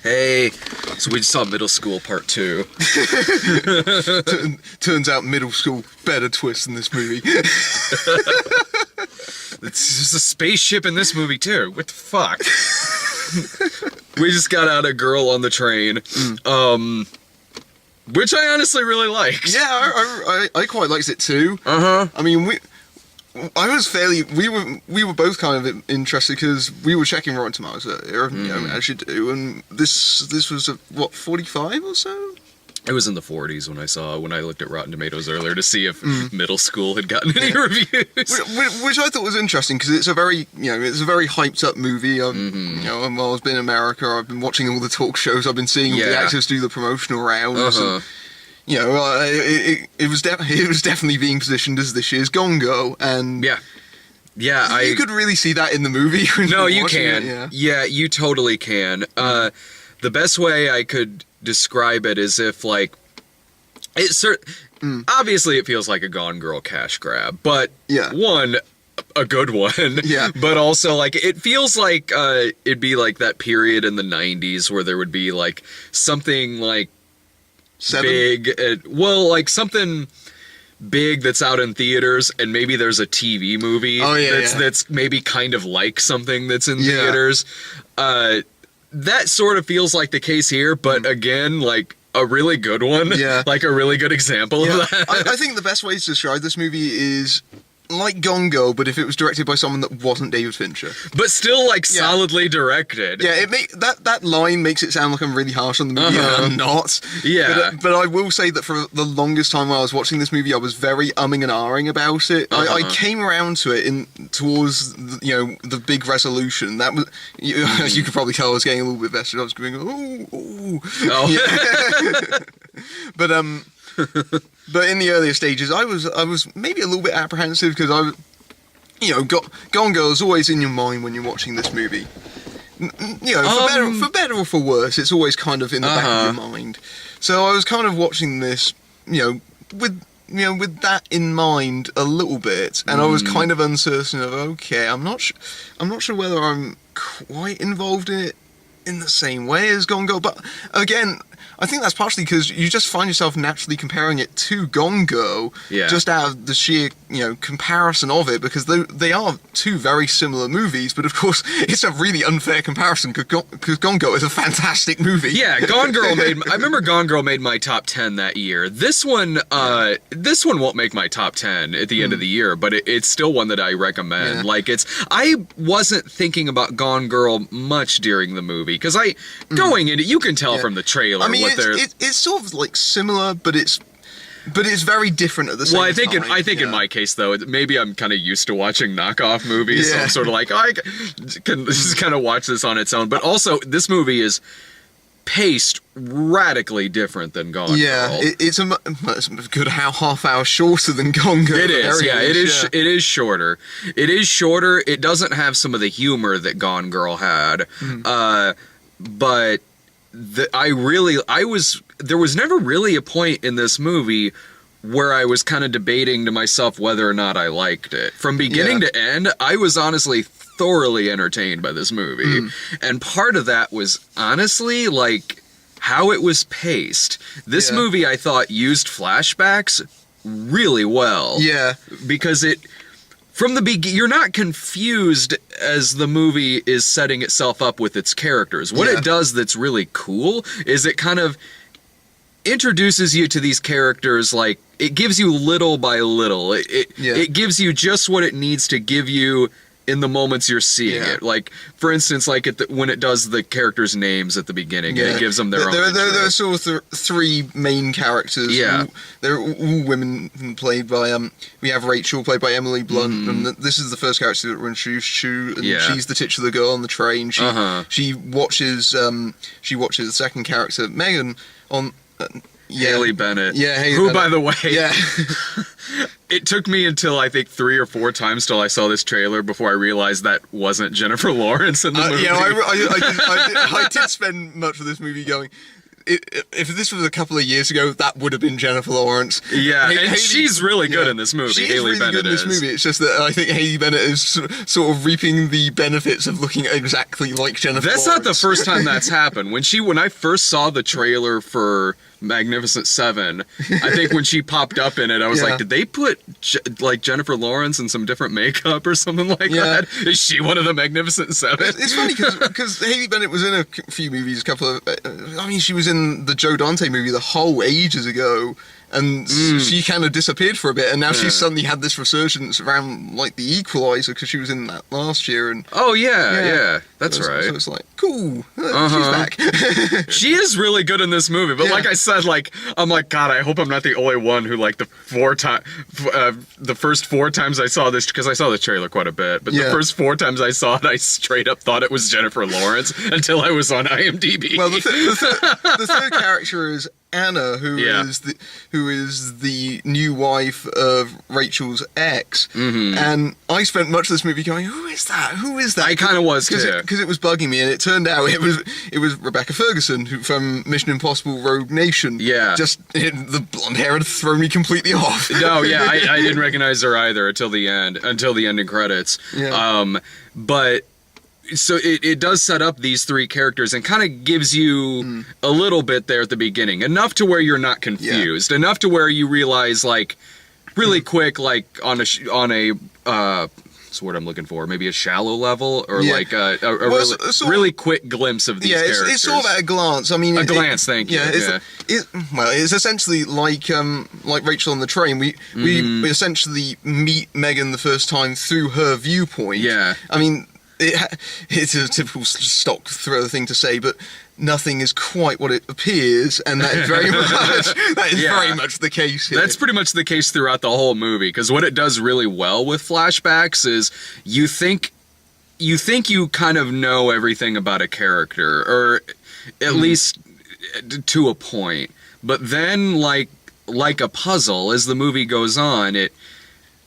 Hey, so we just saw Middle School Part 2. Turns out Middle School better twist in this movie. There's a spaceship in this movie too. What the fuck? We just got out a girl on the train, which I honestly really liked. Yeah, I quite liked it too. I mean, we were both kind of interested because we were checking Rotten Tomatoes earlier, as you do, and this was what, 45 or so. It was in the 40s when I looked at Rotten Tomatoes earlier to see if Middle School had gotten any reviews. Which I thought was interesting because it's a very hyped up movie. While I've been in America, I've been watching all the talk shows. I've been seeing all the actors do the promotional rounds. And, it was definitely being positioned as this year's Gone Girl, and you could really see that in the movie. No, you can. Yeah, you totally can. The best way I could describe it is if, like, obviously it feels like a Gone Girl cash grab, but a good one. Yeah. But also, like, it feels like it'd be like that period in the 90s where there would be, like, something, like, big, something big that's out in theaters, and maybe there's a TV movie that's maybe kind of like something that's in theaters. That sort of feels like the case here, but again, like, a really good one. Yeah. Like a really good example of that. I think the best way to describe this movie is like Gone Girl, but if it was directed by someone that wasn't David Fincher. But still, like, solidly directed. Yeah, that line makes it sound like I'm really harsh on the movie, and I'm not. Yeah. But I will say that for the longest time while I was watching this movie, I was very umming and ahhing about it. I came around to it towards the big resolution. That was, as you could probably tell, I was getting a little bit vested. I was going, ooh. But in the earlier stages, I was maybe a little bit apprehensive because Gone Girl is always in your mind when you're watching this movie. For better or for worse, it's always kind of in the back of your mind. So I was kind of watching this, with that in mind a little bit, and I was kind of uncertain of, okay, I'm not sure whether I'm quite involved in it in the same way as Gone Girl, but again, I think that's partially because you just find yourself naturally comparing it to Gone Girl, just out of the sheer, comparison of it, because they are two very similar movies, but of course, it's a really unfair comparison, because Gone Girl is a fantastic movie. Yeah, Gone Girl I remember Gone Girl made my top 10 that year. This one won't make my top 10 at the end of the year, but it's still one that I recommend. Yeah. Like, I wasn't thinking about Gone Girl much during the movie, because going in it, you can tell from the trailer. I mean, it's sort of like similar, but it's very different at the same time. Well, I think in my case though, maybe I'm kind of used to watching knockoff movies, so I'm sort of like, I can just kind of watch this on its own. But also, this movie is paced radically different than Gone Girl. It's a good half hour shorter than Gone Girl. It is, it is shorter. It is shorter. It doesn't have some of the humor that Gone Girl had, but there was never really a point in this movie where I was kind of debating to myself whether or not I liked it. From beginning to end, I was honestly thoroughly entertained by this movie. And part of that was honestly, like, how it was paced. This movie, I thought, used flashbacks really well. Yeah. Because from the beginning, you're not confused as the movie is setting itself up with its characters. What it does that's really cool is it kind of introduces you to these characters, like, it gives you little by little. It gives you just what it needs to give you in the moments you're seeing it. Like, for instance, like when it does the characters' names at the beginning, and it gives them their own. There are sort of three main characters. Yeah, they're all women played by we have Rachel played by Emily Blunt, and this is the first character that we're introduced to, and she's the titular girl on the train. She watches the second character, Megan, on. Haley Bennett. Yeah, Haley Who, Bennett. by the way, it took me until I think 3 or 4 times till I saw this trailer before I realized that wasn't Jennifer Lawrence in the movie. Yeah, I did spend much of this movie going, if this was a couple of years ago, that would have been Jennifer Lawrence. Yeah, and she's really good in this movie. She is Haley really Bennett good in this movie. It's just that I think Haley Bennett is sort of reaping the benefits of looking exactly like Jennifer Lawrence. That's not the first time that's happened. When I first saw the trailer for Magnificent Seven, I think when she popped up in it, I was like, did they put like Jennifer Lawrence in some different makeup or something like that? Is she one of the Magnificent Seven? It's funny because Haley Bennett was in a few movies, she was in the Joe Dante movie The Hole ages ago, and she kind of disappeared for a bit, and now she's suddenly had this resurgence around like The Equalizer because she was in that last year. And that's right. So it's like, cool, she's back. She is really good in this movie, but like I said, I'm like, God, I hope I'm not the only one who the first 4 times I saw this, because I saw the trailer quite a bit, but the first 4 times I saw it, I straight up thought it was Jennifer Lawrence until I was on IMDb. Well, the third character is Anna, who is the new wife of Rachel's ex, and I spent much of this movie going, "Who is that? Who is that?" I kind of was because it was bugging me, and it turned out it was Rebecca Ferguson from Mission Impossible: Rogue Nation. Yeah, the blonde hair had thrown me completely off. No, I didn't recognize her either until the ending credits. Yeah. But. So it does set up these 3 characters and kind of gives you a little bit there at the beginning, enough to where you're not confused, enough to where you realize really quick, on a what's the word I'm looking for, maybe a shallow level, or really quick glimpse of these characters. It's sort of at a glance. I mean, a glance. Thank you. It's essentially like Rachel on the train. We essentially meet Megan the first time through her viewpoint. Yeah. I mean. It's a typical stock thriller thing to say, but nothing is quite what it appears, and that is very much the case here. That's pretty much the case throughout the whole movie, because what it does really well with flashbacks is you think you kind of know everything about a character, or at least to a point, but then like a puzzle, as the movie goes on,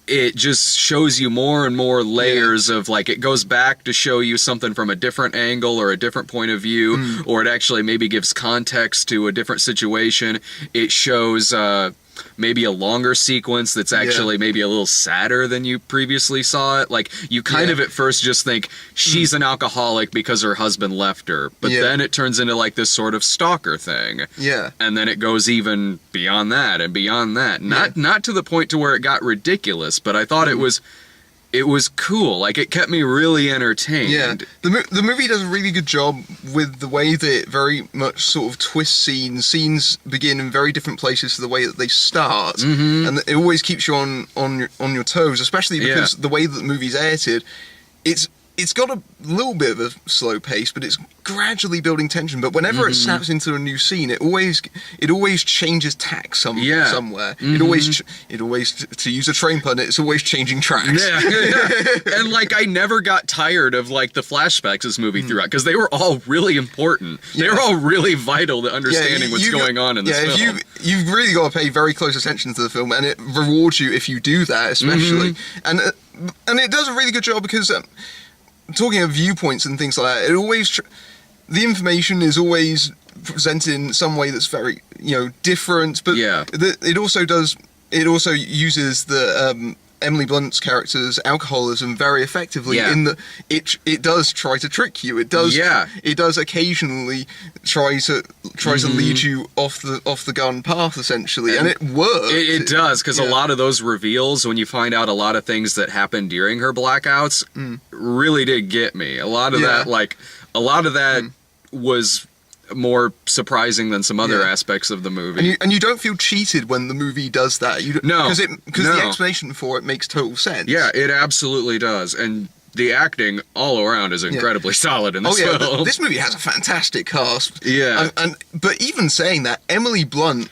it just shows you more and more layers of it goes back to show you something from a different angle or a different point of view, or it actually maybe gives context to a different situation. It shows maybe a longer sequence that's actually maybe a little sadder than you previously saw it. You kind of at first just think she's an alcoholic because her husband left her, but then it turns into this sort of stalker thing. Yeah. And then it goes even beyond that and beyond that. Not to the point to where it got ridiculous, but I thought it was cool. It kept me really entertained. Yeah, the movie does a really good job with the way that it very much sort of twists scenes. Scenes begin in very different places to the way that they start, and it always keeps you on your toes, especially because the way that the movie's edited, it's got a little bit of a slow pace, but it's gradually building tension. But whenever it snaps into a new scene, it always changes tack somewhere. It always, to use a train pun, it's always changing tracks. And I never got tired of the flashbacks this movie throughout, because they were all really important. They were all really vital to understanding what's going on in this film. You've really got to pay very close attention to the film, and it rewards you if you do that, especially. And it does a really good job because. Talking of viewpoints and things like that, the information is always presented in some way that's very, different. But it also uses the Emily Blunt's character's alcoholism very effectively in that it does try to trick you. It does occasionally try to lead you off the garden path, essentially, and it works. It does, because a lot of those reveals, when you find out a lot of things that happened during her blackouts, really did get me. A lot of that was more surprising than some other aspects of the movie. And you don't feel cheated when the movie does that. Because the explanation for it makes total sense. Yeah, it absolutely does. And the acting all around is incredibly solid in this film. This movie has a fantastic cast. Yeah. But even saying that, Emily Blunt,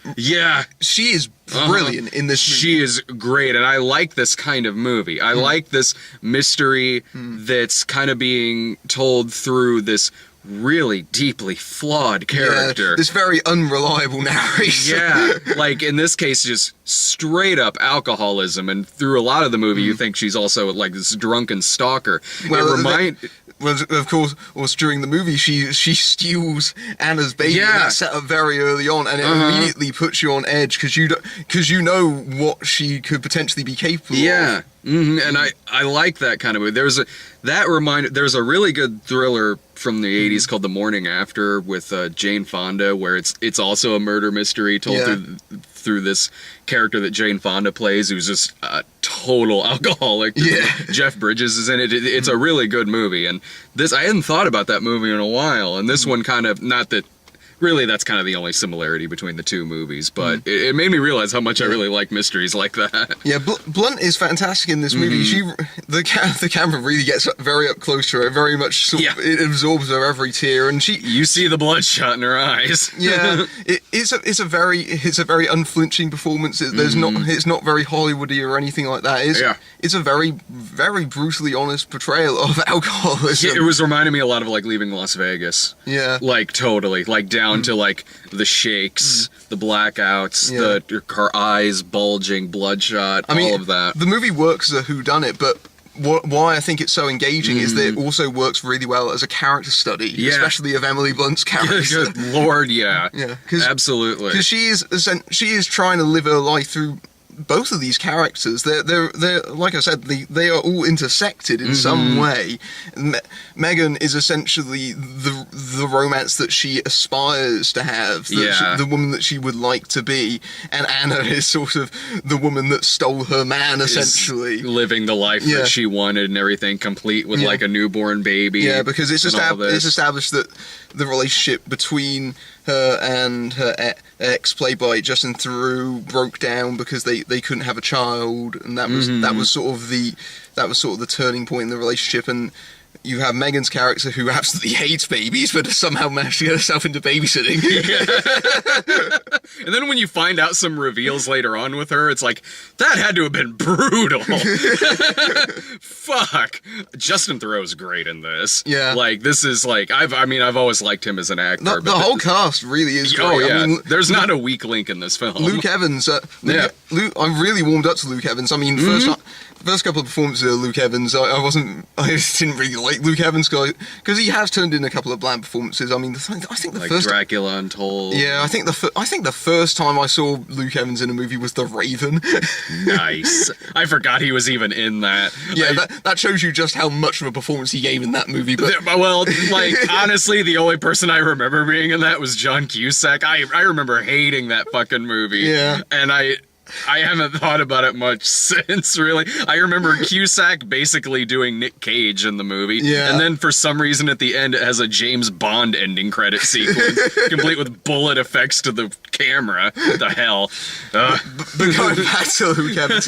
she is brilliant in this movie. She is great, and I like this kind of movie. I like this mystery that's kind of being told through this really deeply flawed character. This very unreliable narrator. In this case, just straight up alcoholism, and through a lot of the movie you think she's also this drunken stalker. Well, of course, during the movie, she steals Anna's baby. Yeah. And that's set up very early on, and it immediately puts you on edge because you know what she could potentially be capable of. Yeah. And I like that kind of movie. There's a really good thriller from the 80s called The Morning After with Jane Fonda, where it's also a murder mystery told through this character that Jane Fonda plays, who's just a total alcoholic. Yeah. Jeff Bridges is in it. It's a really good movie, and I hadn't thought about that movie in a while, and this one kind of, not that really that's kind of the only similarity between the two movies, but it made me realize how much I really like mysteries like that. Yeah, Blunt is fantastic in this movie. The camera really gets very up close to her, very much it absorbs her every tear, and you see the bloodshot in her eyes. Yeah, it's a very unflinching performance. It's not very Hollywoody or anything like that. It's a very, very brutally honest portrayal of alcoholism. Yeah, it was reminding me a lot of like Leaving Las Vegas. Yeah, like totally, like down to like the shakes, the blackouts, her eyes bulging, bloodshot, all of that. The movie works as a whoddunit, but why I think it's so engaging is that it also works really well as a character study, especially of Emily Blunt's character. Good Lord, yeah, absolutely. Because she is trying to live her life through both of these characters. They're like I said, they are all intersected in some way. Megan is essentially the romance that she aspires to have, the woman that she would like to be, and Anna is sort of the woman that stole her man, essentially. Living the life that she wanted and everything, complete with like a newborn baby. Yeah, because it's established that the relationship between her and her ex, played by Justin Theroux, broke down because they couldn't have a child, and that was sort of the turning point in the relationship. And you have Megan's character, who absolutely hates babies, but somehow managed to get herself into babysitting. And then when you find out some reveals later on with her, it's like, that had to have been brutal. Fuck. Justin Theroux's great in this. Yeah. Like, this is like, I've always liked him as an actor. The whole cast really is great. Oh, yeah. I mean, there's not a weak link in this film. Luke Evans. Luke, I really warmed up to Luke Evans. I mean, first couple of performances of Luke Evans, I just didn't really like Luke Evans because he has turned in a couple of bland performances. I mean, I think the first Dracula Untold. Yeah, I think the first time I saw Luke Evans in a movie was The Raven. Nice. I forgot he was even in that. Yeah, that shows you just how much of a performance he gave in that movie. But well, like honestly, the only person I remember being in that was John Cusack. I remember hating that fucking movie. Yeah, and I haven't thought about it much since, really. I remember Cusack basically doing Nick Cage in the movie. Yeah. And then for some reason at the end it has a James Bond ending credit sequence, complete with bullet effects to the camera. What the hell? But going back to Luke Evans,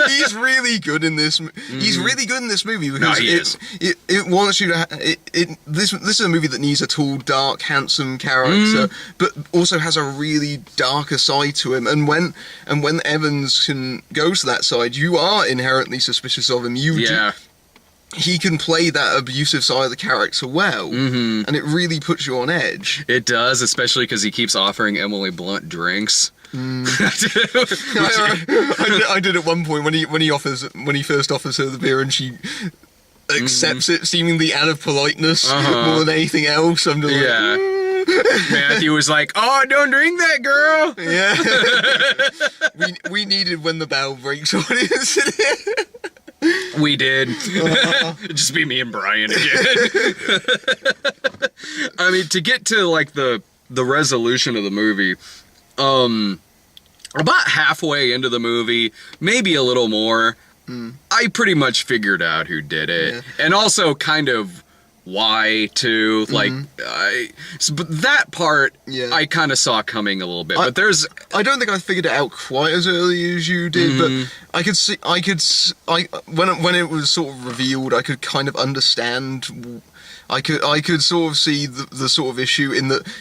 he's really good in this. He's really good in this movie because it wants you to. This is a movie that needs a tall, dark, handsome character, but also has a really darker side to him. And when Evans can go to that side, you are inherently suspicious of him. He can play that abusive side of the character well, and it really puts you on edge. It does, especially because he keeps offering Emily Blunt drinks. I did at one point when he first offers her the beer and she accepts it seemingly out of politeness more than anything else. I'm just like, Matthew was like, "Oh, don't drink that, girl." Yeah, we needed when the bell breaks audience. We did. Just be me and Brian again. I mean, to get to like the resolution of the movie, about halfway into the movie, maybe a little more, I pretty much figured out who did it, and also kind of why too. Like, but that part I kind of saw coming a little bit. But I don't think I figured it out quite as early as you did, but I could see, when it was sort of revealed, I could kind of understand. I could sort of see the sort of issue in that.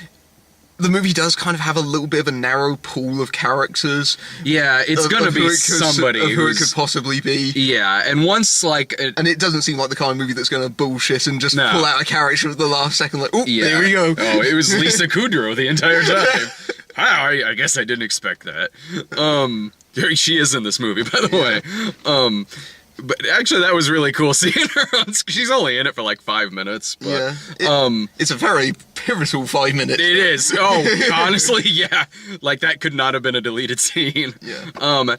The movie does kind of have a little bit of a narrow pool of characters. Yeah, it's going to be somebody who it could possibly be. Yeah, and once like... and it doesn't seem like the kind of movie that's going to bullshit and just pull out a character at the last second like, oh, there we go. Oh, it was Lisa Kudrow the entire time. I guess I didn't expect that. She is in this movie, by the way. But actually, that was really cool seeing her on. She's only in it for like 5 minutes. But, yeah. It's a very pivotal 5 minutes. It is. Oh, honestly, yeah. Like, that could not have been a deleted scene. Yeah.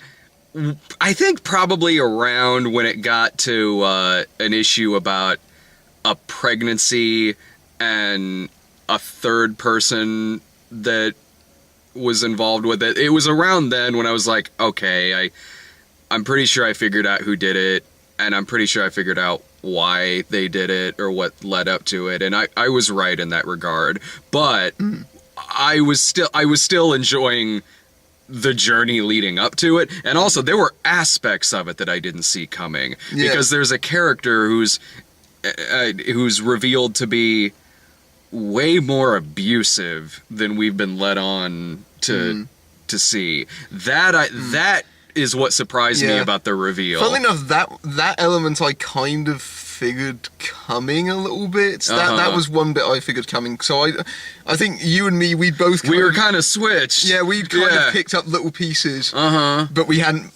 I think probably around when it got to an issue about a pregnancy and a third person that was involved with it. It was around then when I was like, okay, I'm pretty sure I figured out who did it, and I'm pretty sure I figured out why they did it or what led up to it, and I was right in that regard. But I was still enjoying the journey leading up to it, and also there were aspects of it that I didn't see coming, because there's a character who's revealed to be way more abusive than we've been led on to see. That is what surprised me about the reveal. Funnily enough, that element I kind of figured coming a little bit. That was one bit I figured coming. So I think you and me, we were kind of switched. Yeah, we'd kind of picked up little pieces. But we hadn't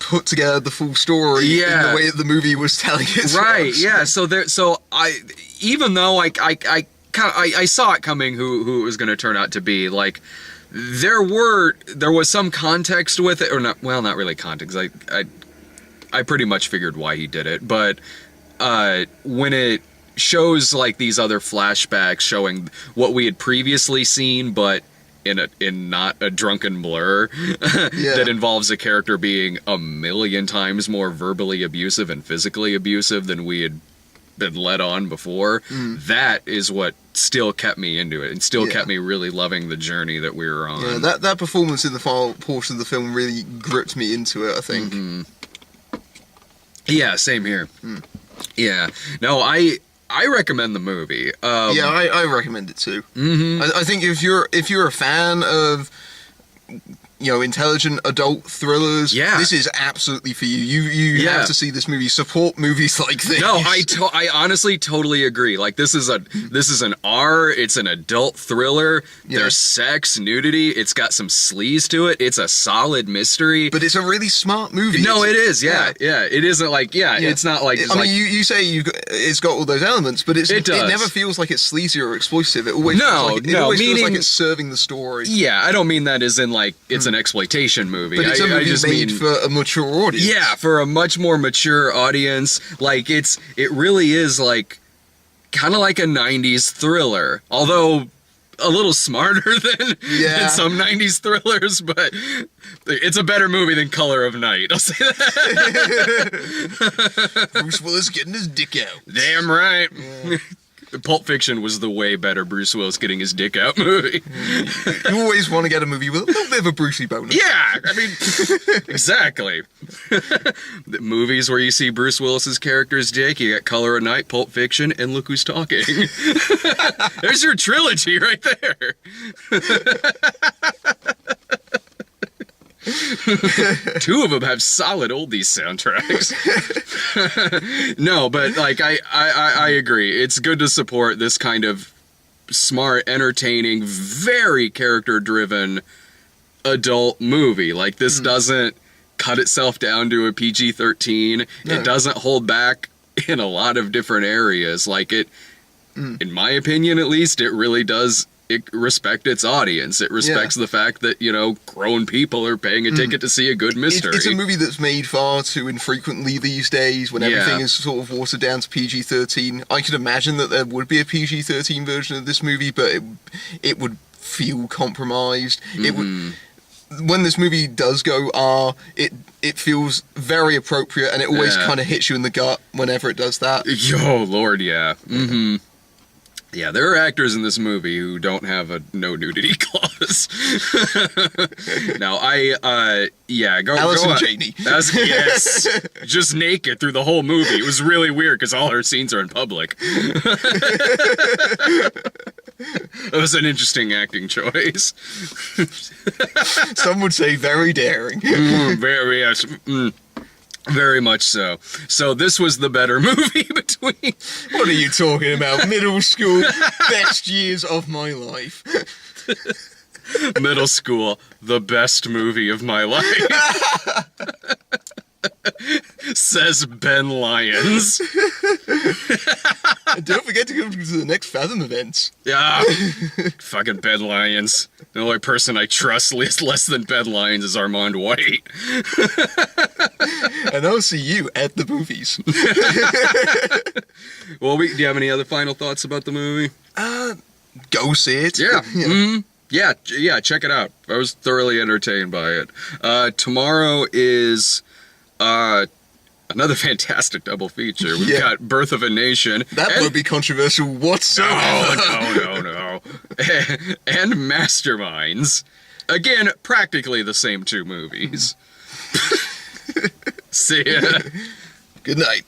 put together the full story in the way that the movie was telling it. Right. Yeah. So even though I saw it coming who it was going to turn out to be, like, there was some context with it, or not. Well, not really context. I pretty much figured why he did it, but when it shows like these other flashbacks showing what we had previously seen, but in not a drunken blur that involves a character being a million times more verbally abusive and physically abusive than we had been led on before, that is what still kept me into it and still kept me really loving the journey that we were on. Yeah, that performance in the final portion of the film really gripped me into it, I think. Yeah, same here. Yeah. No, I recommend the movie. I recommend it too. I think if you're a fan of intelligent adult thrillers, this is absolutely for you. You have to see this movie. Support movies like this. No, I honestly totally agree. Like, this is an R. It's an adult thriller. There's sex, nudity. It's got some sleaze to it. It's a solid mystery. But it's a really smart movie. No, it is. Yeah. It isn't like it's not like. I mean, you say it's got all those elements, but it never feels like it's sleazy or exploitive. It always feels like it's serving the story. Yeah, I don't mean that as in like it's an exploitation movie. But it's a movie made for a mature audience. Yeah, for a much more mature audience. Like, it really is like kind of like a 90s thriller, although a little smarter than some 90s thrillers, but it's a better movie than Color of Night. I'll say that. Bruce Willis getting his dick out. Damn right. Yeah. Pulp Fiction was the way better Bruce Willis getting his dick out movie. You always want to get a movie with a little bit of a Brucey bonus. Yeah, I mean, exactly. The movies where you see Bruce Willis's character's dick, you got Color of Night, Pulp Fiction, and Look Who's Talking. There's your trilogy right there. Two of them have solid oldies soundtracks. No, but like I agree. It's good to support this kind of smart, entertaining, very character-driven adult movie. Like, this doesn't cut itself down to a PG-13. No. It doesn't hold back in a lot of different areas. Like, in my opinion at least, it really does respect its audience. It respects the fact that, grown people are paying a ticket to see a good mystery. It's a movie that's made far too infrequently these days when everything is sort of watered down to PG-13. I could imagine that there would be a PG-13 version of this movie, but it would feel compromised. It would... When this movie does go R, it feels very appropriate, and it always kind of hits you in the gut whenever it does that. Yo, Lord, yeah. Yeah, there are actors in this movie who don't have a no nudity clause. No, Allison Janney. Yes, just naked through the whole movie. It was really weird because all her scenes are in public. It was an interesting acting choice. Some would say very daring. Very, yes. Very much so. So this was the better movie between... What are you talking about? Middle school, best years of my life. Middle school, the best movie of my life. Says Ben Lyons. And don't forget to come to the next Fathom events. Yeah. Fucking Ben Lyons. The only person I trust less than Ben Lyons is Armand White. And I'll see you at the movies. Well, do you have any other final thoughts about the movie? Go see it. Yeah. Mm-hmm. Yeah, check it out. I was thoroughly entertained by it. Tomorrow is another fantastic double feature. We've got Birth of a Nation. That won't be controversial whatsoever. No. And Masterminds. Again, practically the same two movies. See ya. Good night.